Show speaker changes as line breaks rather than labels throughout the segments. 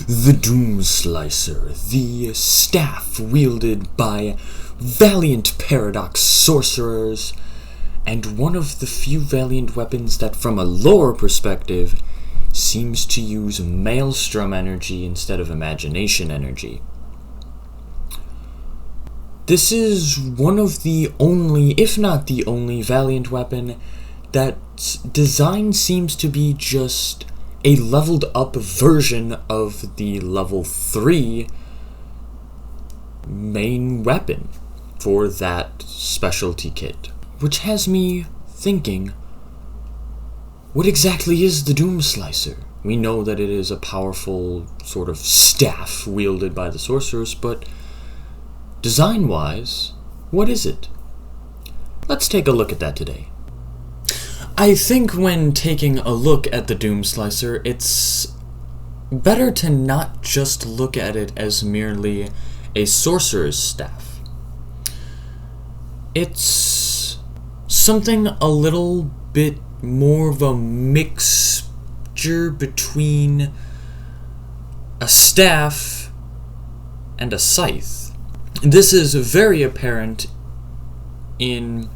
the Doomslicer, the staff wielded by valiant paradox sorcerers, and one of the few valiant weapons that, from a lore perspective, seems to use maelstrom energy instead of imagination energy. This is one of the only, if not the only, valiant weapon that design seems to be just a leveled up version of the level 3 main weapon for that specialty kit. Which has me thinking, what exactly is the Doomslicer? We know that it is a powerful sort of staff wielded by the sorcerers, but design-wise, what is it? Let's take a look at that today. I think when taking a look at the Doomslicer, it's better to not just look at it as merely a sorcerer's staff. It's something a little bit more of a mixture between a staff and a scythe. This is very apparent in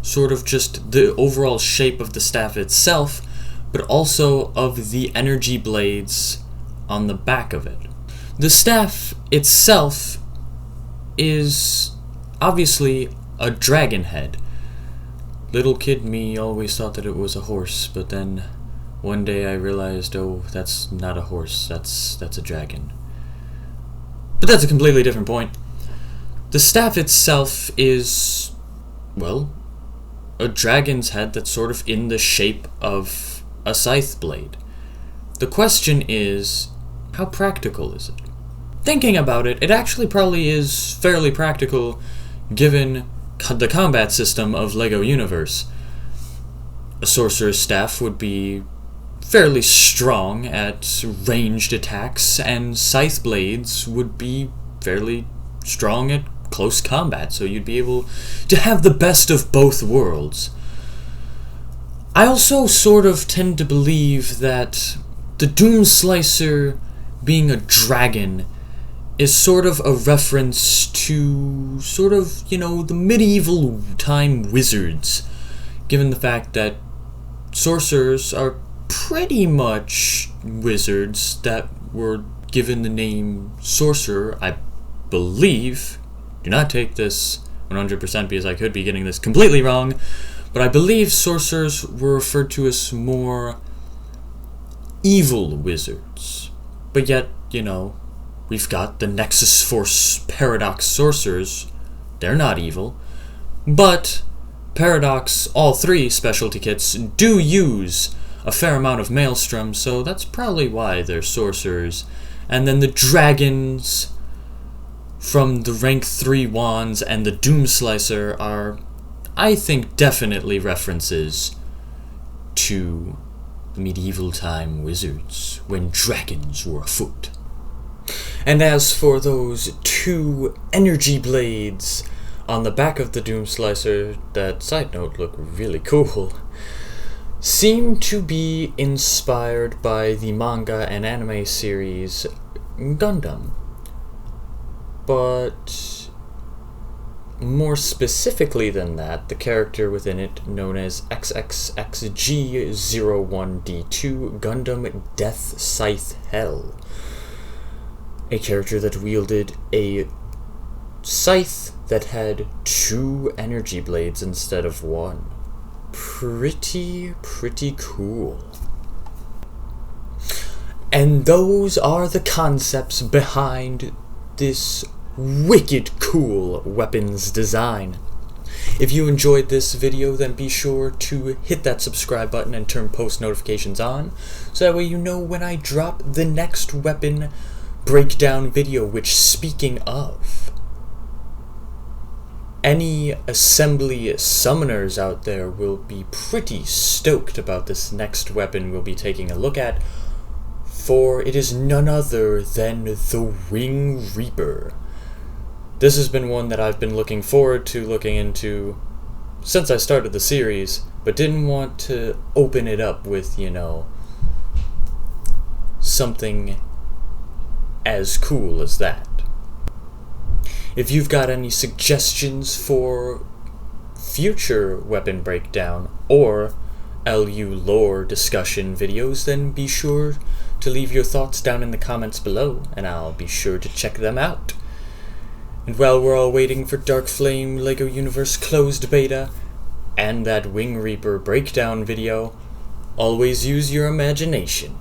sort of just the overall shape of the staff itself, but also of the energy blades on the back of it. The staff itself is obviously a dragon head. Little kid me always thought that it was a horse, but then one day I realized, oh, that's not a horse, that's a dragon. But that's a completely different point. The staff itself is, well, a dragon's head that's sort of in the shape of a scythe blade. The question is, how practical is it? Thinking about it, it actually probably is fairly practical given the combat system of LEGO Universe. A sorcerer's staff would be fairly strong at ranged attacks, and scythe blades would be fairly strong at close combat, so you'd be able to have the best of both worlds. I also sort of tend to believe that the Doomslicer being a dragon is sort of a reference to sort of, the medieval time wizards, given the fact that sorcerers are pretty much wizards that were given the name sorcerer, I believe. Do not take this 100% because I could be getting this completely wrong, but I believe sorcerers were referred to as more evil wizards. But yet, we've got the Nexus Force Paradox sorcerers. They're not evil. But Paradox, all 3 specialty kits, do use a fair amount of maelstrom, so that's probably why they're sorcerers. And then the dragons from the rank 3 wands and the Doomslicer are, I think, definitely references to the medieval time wizards when dragons were afoot. And as for those 2 energy blades on the back of the Doomslicer, that, side note, look really cool, seem to be inspired by the manga and anime series Gundam. But more specifically than that, the character within it, known as XXXG01D2 Gundam Death Scythe Hell. A character that wielded a scythe that had 2 energy blades instead of 1. Pretty cool. And those are the concepts behind this wicked cool weapons design. If you enjoyed this video, then be sure to hit that subscribe button and turn post notifications on, so that way you know when I drop the next weapon breakdown video, which, speaking of, any assembly summoners out there will be pretty stoked about this next weapon we'll be taking a look at, for it is none other than the Wing Reaper. This has been one that I've been looking forward to looking into since I started the series, but didn't want to open it up with, something as cool as that. If you've got any suggestions for future weapon breakdown or LU lore discussion videos, then be sure to leave your thoughts down in the comments below, and I'll be sure to check them out. And while we're all waiting for Dark Flame LEGO Universe closed beta and that Wing Reaper breakdown video, always use your imagination.